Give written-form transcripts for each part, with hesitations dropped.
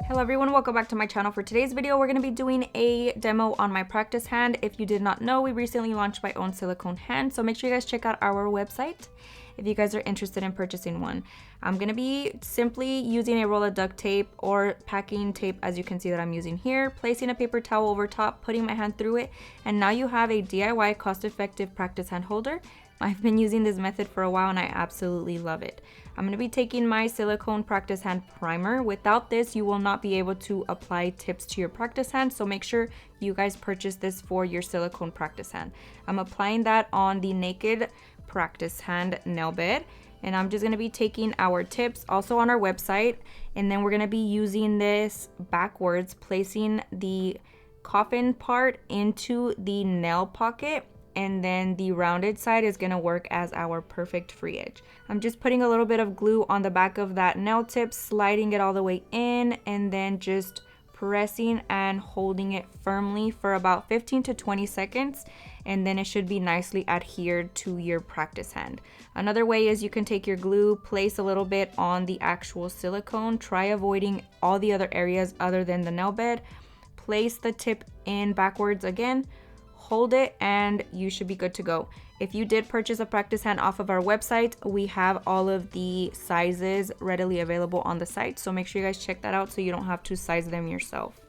Hello everyone, welcome back to my channel. For today's video, we're going to be doing a demo on my practice hand. If you did not know, we recently launched my own silicone hand, so make sure you guys check out our website if you guys are interested in purchasing one. I'm going to be simply using a roll of duct tape or packing tape, as you can see that I'm using here, placing a paper towel over top, putting my hand through it, and now you have a DIY cost-effective practice hand holder. I've been using this method for a while and I absolutely love it. I'm going to be taking my silicone practice hand primer. Without this, you will not be able to apply tips to your practice hand, so make sure you guys purchase this for your silicone practice hand. I'm applying that on the naked practice hand nail bed, and I'm just going to be taking our tips also on our website, and then we're going to be using this backwards, placing the coffin part into the nail pocket, and then the rounded side is gonna work as our perfect free edge. I'm just putting a little bit of glue on the back of that nail tip, sliding it all the way in, and then just pressing and holding it firmly for about 15 to 20 seconds, and then it should be nicely adhered to your practice hand. Another way is you can take your glue, place a little bit on the actual silicone, try avoiding all the other areas other than the nail bed, place the tip in backwards again, hold it, and you should be good to go. If you did purchase a practice hand off of our website, we have all of the sizes readily available on the site, so make sure you guys check that out so you don't have to size them yourself.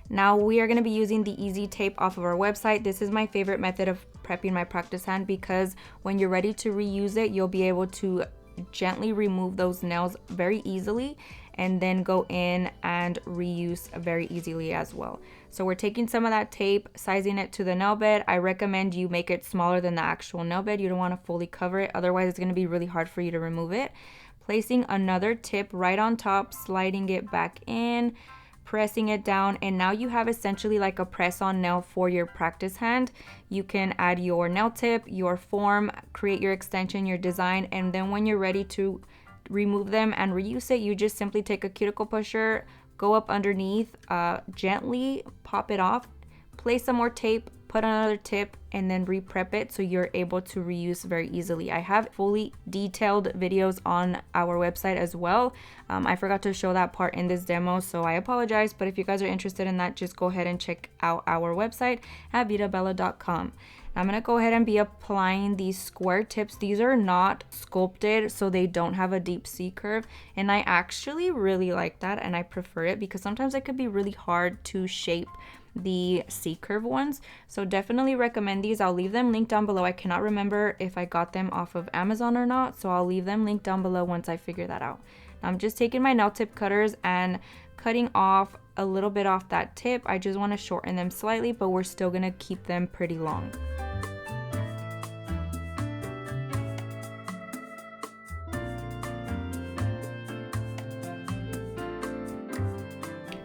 Now we are going to be using the easy tape off of our website. This is my favorite method of prepping my practice hand because when you're ready to reuse it, you'll be able to gently remove those nails very easily and then go in and reuse very easily as well. So we're taking some of that tape, sizing it to the nail bed. I recommend you make it smaller than the actual nail bed. You don't want to fully cover it, otherwise it's going to be really hard for you to remove it. Placing another tip right on top, sliding it back in, pressing it down, and now you have essentially like a press-on nail for your practice hand. You can add your nail tip, your form, create your extension, your design, and then when you're ready to remove them and reuse it, you just simply take a cuticle pusher, go up underneath, gently pop it off, place some more tape, put another tip, and then re-prep it so you're able to reuse very easily. I have fully detailed videos on our website as well. I forgot to show that part in this demo, so I apologize, but if you guys are interested in that, just go ahead and check out our website at veedabella.com. I'm going to go ahead and be applying these square tips. These are not sculpted, so they don't have a deep C curve, and I actually really like that and I prefer it because sometimes it could be really hard to shape the C curve ones. So definitely recommend these. I'll leave them linked down below. I cannot remember if I got them off of Amazon or not, so I'll leave them linked down below once I figure that out. I'm just taking my nail tip cutters and cutting off a little bit off that tip. I just want to shorten them slightly, but we're still going to keep them pretty long.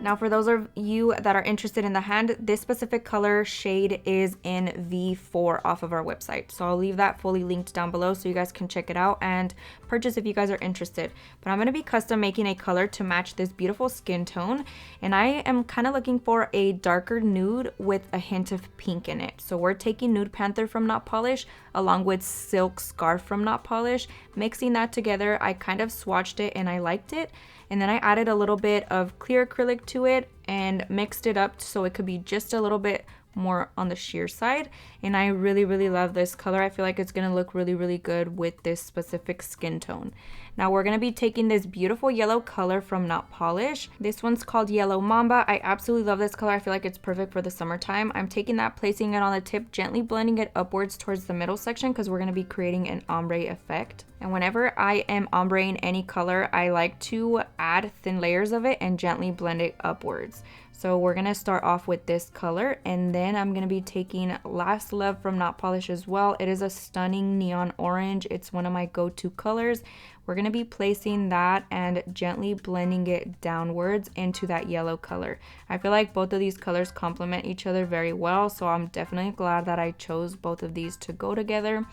Now for those of you that are interested in the hand, this specific color shade is in V4 off of our website. So I'll leave that fully linked down below so you guys can check it out and purchase if you guys are interested. But I'm going to be custom making a color to match this beautiful skin tone. And I am kind of looking for a darker nude with a hint of pink in it. So we're taking Nude Panther from Not Polish along with Silk Scarf from Not Polish. Mixing that together, I kind of swatched it and I liked it. And then I added a little bit of clear acrylic to it and mixed it up so it could be just a little bit more on the sheer side. And I really love this color. I feel like it's going to look really good with this specific skin tone. Now we're going to be taking this beautiful yellow color from Not Polish. This one's called Yellow Mamba. I absolutely love this color. I feel like it's perfect for the summertime. I'm taking that, placing it on the tip, gently blending it upwards towards the middle section because we're going to be creating an ombre effect. And whenever I am ombreing any color, I like to add thin layers of it and gently blend it upwards. So we're going to start off with this color, and then I'm going to be taking Last Love from Not Polish as well. It is a stunning neon orange. It's one of my go-to colors. We're going to be placing that and gently blending it downwards into that yellow color. I feel like both of these colors complement each other very well, so I'm definitely glad that I chose both of these to go together.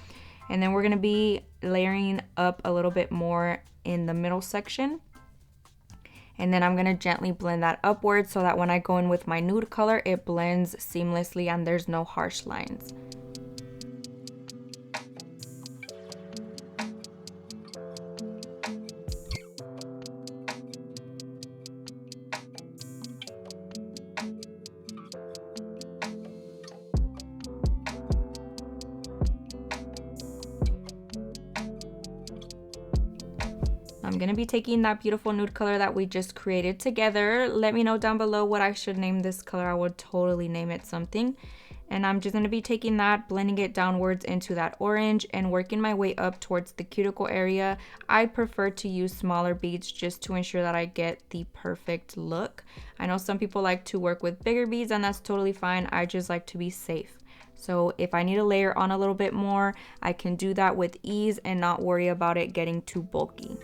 And then we're going to be layering up a little bit more in the middle section. And then I'm going to gently blend that upwards so that when I go in with my nude color, it blends seamlessly and there's no harsh lines. I'm gonna be taking that beautiful nude color that we just created together. Let me know down below what I should name this color. I would totally name it something. And I'm just gonna be taking that, blending it downwards into that orange and working my way up towards the cuticle area. I prefer to use smaller beads just to ensure that I get the perfect look. I know some people like to work with bigger beads, and that's totally fine. I just like to be safe. So if I need to layer on a little bit more, I can do that with ease and not worry about it getting too bulky.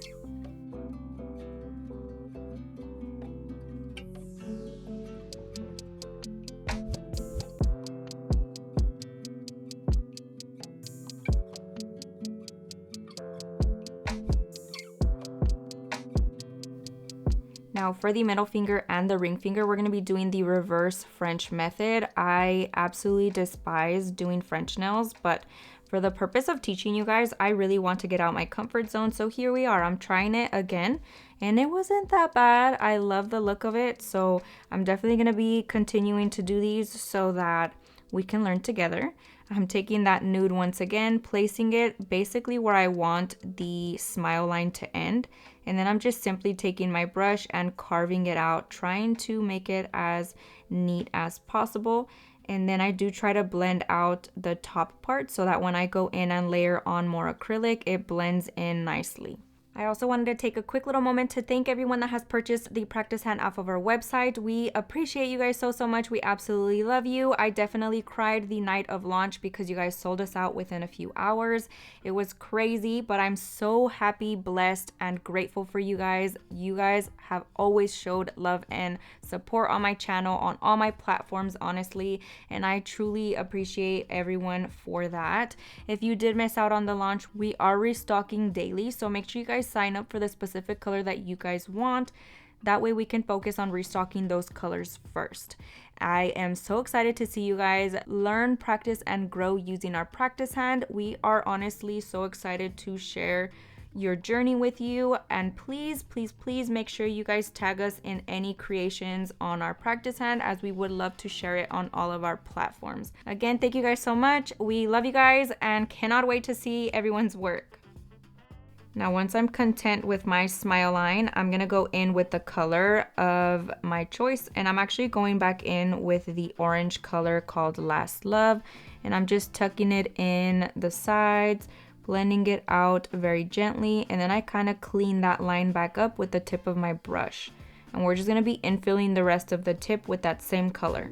Now for the middle finger and the ring finger, we're going to be doing the reverse French method. I absolutely despise doing French nails, but for the purpose of teaching you guys, I really want to get out my comfort zone. So here we are. I'm trying it again, and it wasn't that bad. I love the look of it. So I'm definitely going to be continuing to do these so that we can learn together. I'm taking that nude once again, placing it basically where I want the smile line to end. And then I'm just simply taking my brush and carving it out, trying to make it as neat as possible. And then I do try to blend out the top part so that when I go in and layer on more acrylic, it blends in nicely. I also wanted to take a quick little moment to thank everyone that has purchased the practice hand off of our website. We appreciate you guys so much. We absolutely love you. I definitely cried the night of launch because you guys sold us out within a few hours. It was crazy, but I'm so happy, blessed, and grateful for you guys. You guys have always showed love and support on my channel, on all my platforms, honestly, and I truly appreciate everyone for that. If you did miss out on the launch, we are restocking daily, so make sure you guys sign up for the specific color that you guys want. That way we can focus on restocking those colors first. I am so excited to see you guys learn, practice, and grow using our practice hand. We are honestly so excited to share your journey with you, and please make sure you guys tag us in any creations on our practice hand, as we would love to share it on all of our platforms. Again, thank you guys so much. We love you guys and cannot wait to see everyone's work. Now, once I'm content with my smile line, I'm going to go in with the color of my choice. And I'm actually going back in with the orange color called Last Love. And I'm just tucking it in the sides, blending it out very gently. And then I kind of clean that line back up with the tip of my brush. And we're just going to be infilling the rest of the tip with that same color.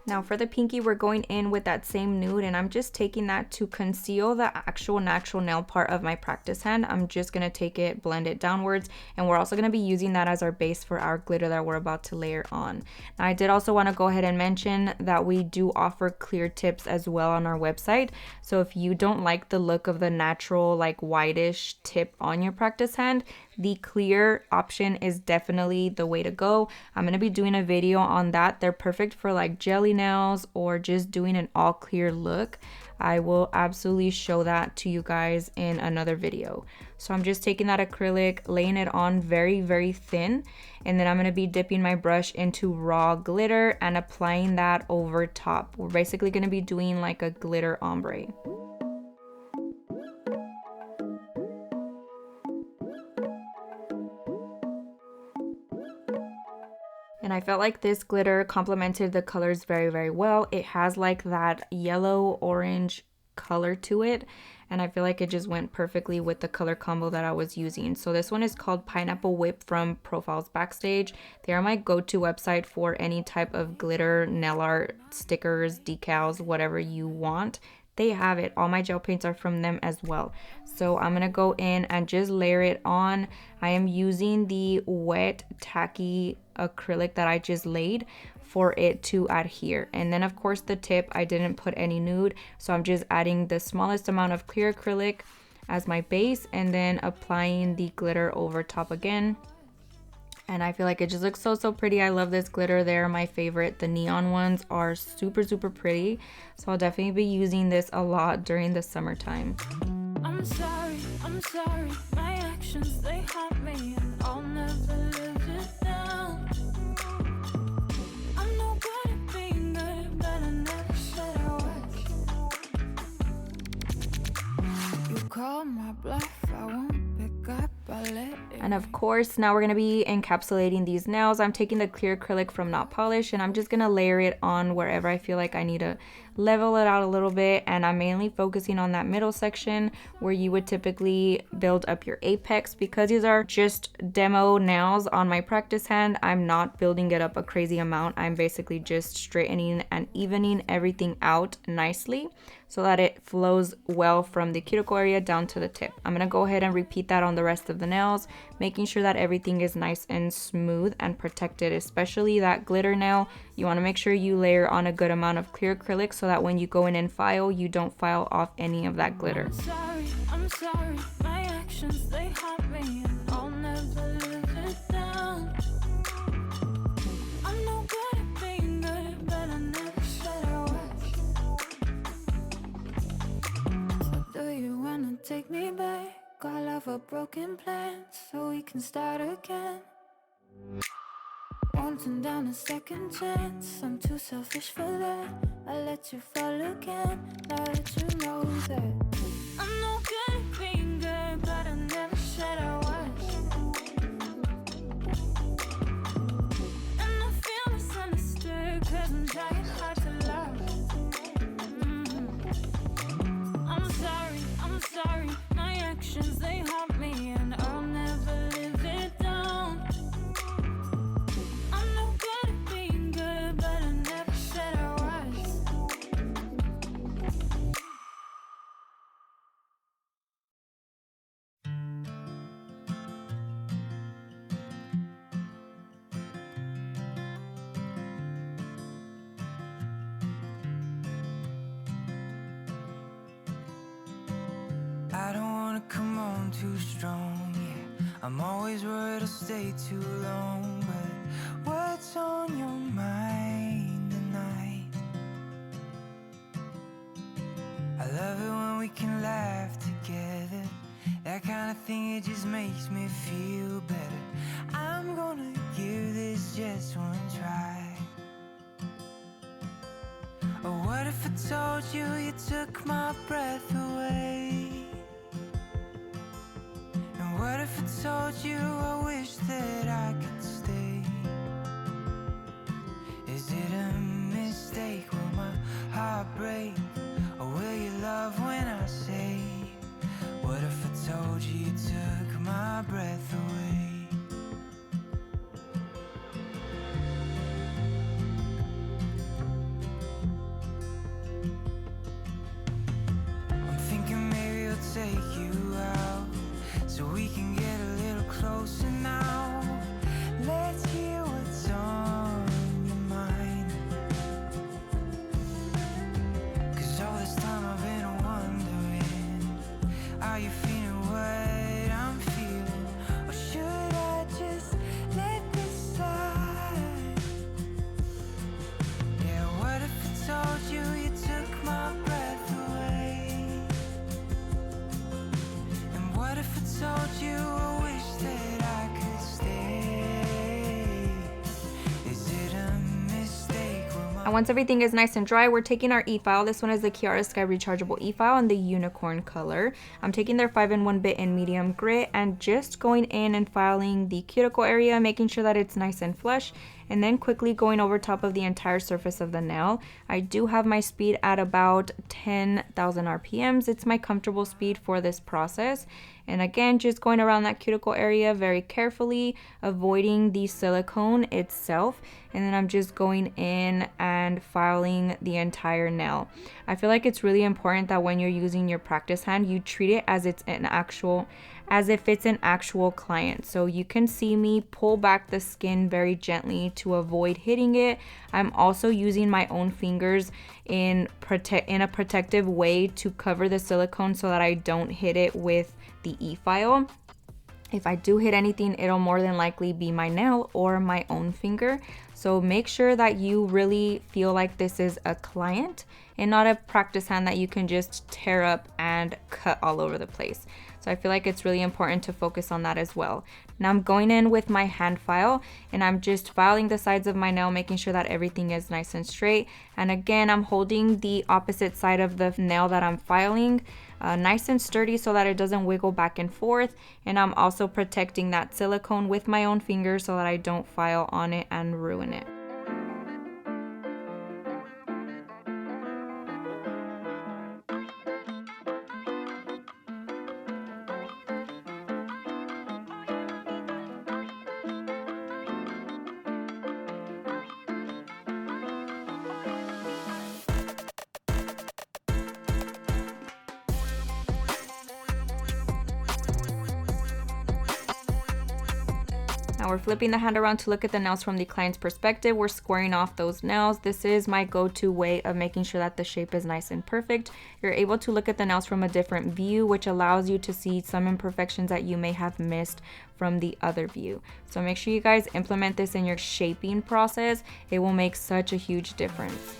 Now for the pinky, we're going in with that same nude, and I'm just taking that to conceal the actual natural nail part of my practice hand. I'm just going to take it, blend it downwards, and we're also going to be using that as our base for our glitter that we're about to layer on. Now I did also want to go ahead and mention that we do offer clear tips as well on our website. So if you don't like the look of the natural like whitish tip on your practice hand, the clear option is definitely the way to go. I'm going to be doing a video on that. They're perfect for like jelly nails or just doing an all clear look. I will absolutely show that to you guys in another video. So I'm just taking that acrylic, laying it on very, very thin, and then I'm going to be dipping my brush into raw glitter and applying that over top. We're basically going to be doing like a glitter ombre. And I felt like this glitter complemented the colors very, very well. It has like that yellow orange color to it, and I feel like it just went perfectly with the color combo that I was using. So this one is called Pineapple Whip from Profiles Backstage. They are my go-to website for any type of glitter, nail art, stickers, decals, whatever you want. They have it. All my gel paints are from them as well. So I'm gonna go in and just layer it on. I am using the wet tacky acrylic that I just laid for it to adhere. And then of course the tip, I didn't put any nude, so I'm just adding the smallest amount of clear acrylic as my base and then applying the glitter over top again. And I feel like it just looks so, so pretty. I love this glitter. They're my favorite. The neon ones are super, super pretty. So I'll definitely be using this a lot during the summertime. I'm sorry, my actions, they haunt me, and I'll never live it down. I'm no good at being good, but I never said I was. You call my bluff, I won't pick up, I let it. And of course, now we're going to be encapsulating these nails. I'm taking the clear acrylic from Not Polish, and I'm just going to layer it on wherever I feel like I need to level it out a little bit. And I'm mainly focusing on that middle section where you would typically build up your apex. Because these are just demo nails on my practice hand, I'm not building it up a crazy amount. I'm basically just straightening and evening everything out nicely so that it flows well from the cuticle area down to the tip. I'm going to go ahead and repeat that on the rest of the nails, making sure that everything is nice and smooth and protected, especially that glitter nail. You want to make sure you layer on a good amount of clear acrylic so that when you go in and file, you don't file off any of that glitter. I'm sorry, my actions, they haunt me, and I'll never live it down. I'm no good at being good, but I never said I was. So do you wanna take me back? All of a broken plans so we can start again. Won't turn down a second chance. I'm too selfish for that. I let you fall again. Now that you know that I'm no good at being good, but I never said I was. And I feel misunderstood, 'cause I'm trying hard to love. I'm sorry, my actions, they haunt me, and I'll never live it down. I'm no good at being good, but I never said I was. I don't wanna come on too strong, yeah. I'm always worried I'll stay too long, but what's on your mind tonight? I love it when we can laugh together. That kind of thing, it just makes me feel better. I'm gonna give this just one try. Or what if I told you you took my breath away? And what if I told you I wish that I could stay? Is it a mistake? Will my heart break? Or will you love when I say, what if I told you you took my breath away? once everything is nice and dry, we're taking our e-file. This one is the Kiara Sky Rechargeable e-file in the unicorn color. I'm taking their 5-in-1 bit in medium grit and just going in and filing the cuticle area, making sure that it's nice and flush, and then quickly going over top of the entire surface of the nail. I do have my speed at about 10,000 RPMs. It's my comfortable speed for this process. And again, just going around that cuticle area very carefully, avoiding the silicone itself. And then I'm just going in and filing the entire nail. I feel like it's really important that when you're using your practice hand, you treat it as if it's an actual client. So you can see me pull back the skin very gently to avoid hitting it. I'm also using my own fingers in a protective way to cover the silicone so that I don't hit it with the e-file. If I do hit anything, it'll more than likely be my nail or my own finger. So make sure that you really feel like this is a client and not a practice hand that you can just tear up and cut all over the place. So I feel like it's really important to focus on that as well. Now I'm going in with my hand file and I'm just filing the sides of my nail, making sure that everything is nice and straight. And again, I'm holding the opposite side of the nail that I'm filing nice and sturdy so that it doesn't wiggle back and forth. And I'm also protecting that silicone with my own fingers so that I don't file on it and ruin it. Now we're flipping the hand around to look at the nails from the client's perspective. We're squaring off those nails. This is my go-to way of making sure that the shape is nice and perfect. You're able to look at the nails from a different view, which allows you to see some imperfections that you may have missed from the other view. So make sure you guys implement this in your shaping process. It will make such a huge difference.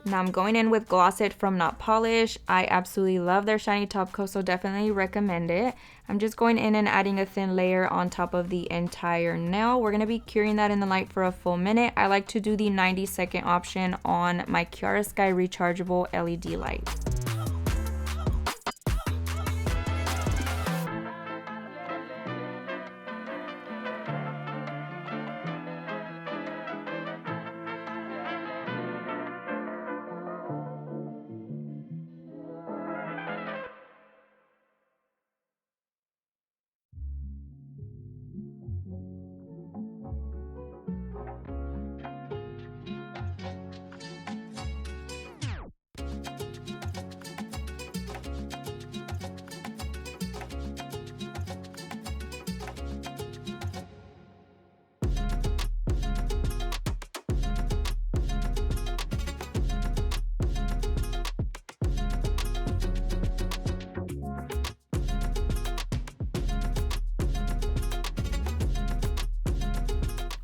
Now I'm going in with Gloss It from Not Polish. I absolutely love their shiny top coat, so definitely recommend it. I'm just going in and adding a thin layer on top of the entire nail. We're going to be curing that in the light for a full minute. I like to do the 90-second option on my Kiara Sky Rechargeable LED light.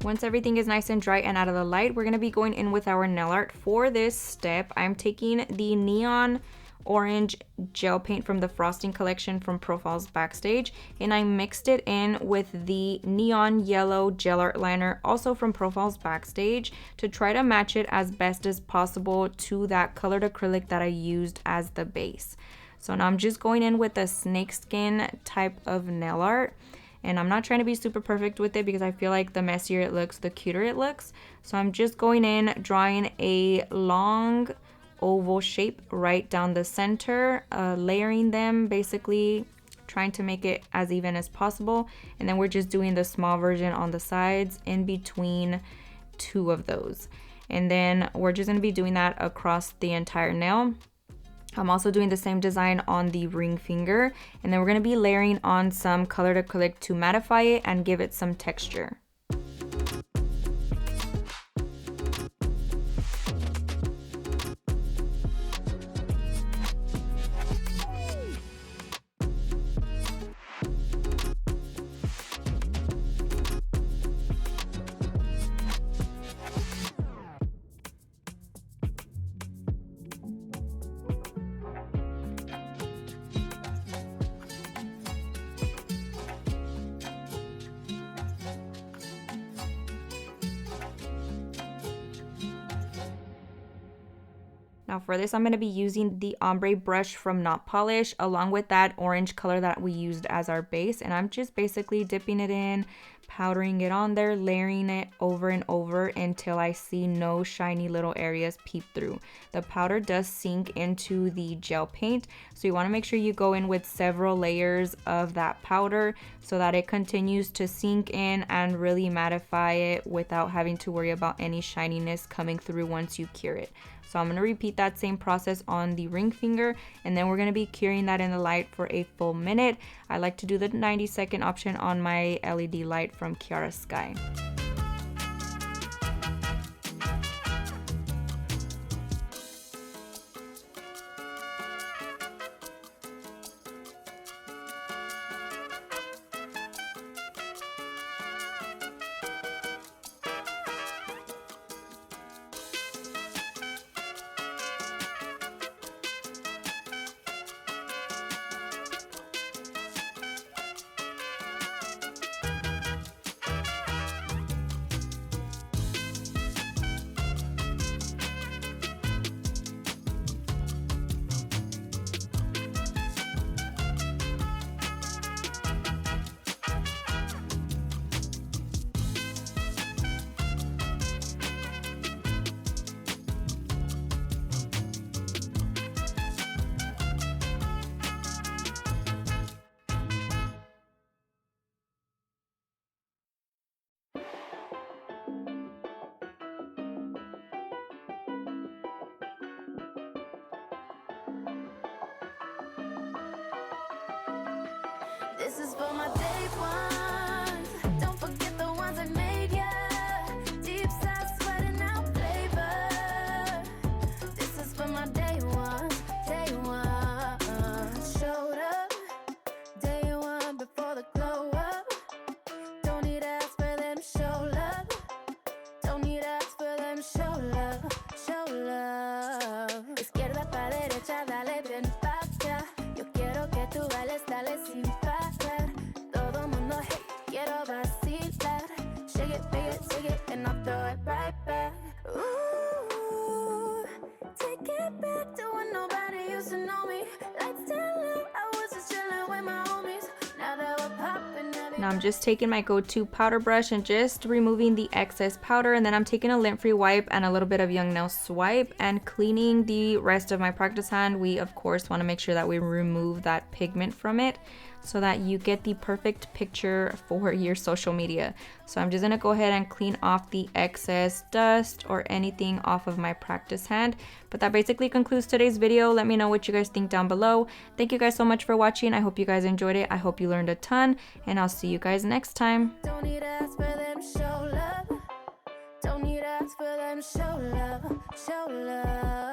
Once everything is nice and dry and out of the light, we're going to be going in with our nail art. For this step, I'm taking the neon orange gel paint from the frosting collection from Profiles Backstage, and I mixed it in with the neon yellow gel art liner, also from Profiles Backstage, to try to match it as best as possible to that colored acrylic that I used as the base. So now I'm just going in with a snakeskin type of nail art. And I'm not trying to be super perfect with it because I feel like the messier it looks, the cuter it looks. So I'm just going in, drawing a long oval shape right down the center, layering them, basically trying to make it as even as possible. And then we're just doing the small version on the sides in between two of those. And then we're just gonna be doing that across the entire nail. I'm also doing the same design on the ring finger, and then we're going to be layering on some colored acrylic to mattify it and give it some texture. Now for this, I'm going to be using the ombre brush from Not Polish along with that orange color that we used as our base. And I'm just basically dipping it in, powdering it on there, layering it over and over until I see no shiny little areas peep through. The powder does sink into the gel paint, so you want to make sure you go in with several layers of that powder so that it continues to sink in and really mattify it without having to worry about any shininess coming through once you cure it. So I'm going to repeat that same process on the ring finger, and then we're going to be curing that in the light for a full minute. I like to do the 90-second option on my LED light from Kiara Sky. This is for my day ones. Don't forget the ones I made, yeah. Deep side sweating out flavor. This is for my day ones, day one. Showed up, day one before the glow up. Don't need ask for them show love. Don't need ask for them show love, show love. Izquierda pa derecha, dale bien pa' acá. Yo quiero que tú bailes, dale sin parar. Todo mundo, hey, quiero vacilar. Shake it, and I'll throw it right back. Ooh, take it back to when nobody used to know me. Lights still low, I was just chilling with my homies. Now that we're popping, Now I'm just taking my go-to powder brush and just removing the excess powder, and then I'm taking a lint-free wipe and a little bit of Young Nail swipe and cleaning the rest of my practice hand. We of course want to make sure that we remove that pigment from it so that you get the perfect picture for your social media. So I'm just gonna go ahead and clean off the excess dust or anything off of my practice hand. But that basically concludes today's video. Let me know what you guys think down below. Thank you guys so much for watching. I hope you guys enjoyed it. I hope you learned a ton, and I'll see you guys next time. don't need ask for them show love. Don't need ask for them show love, show love.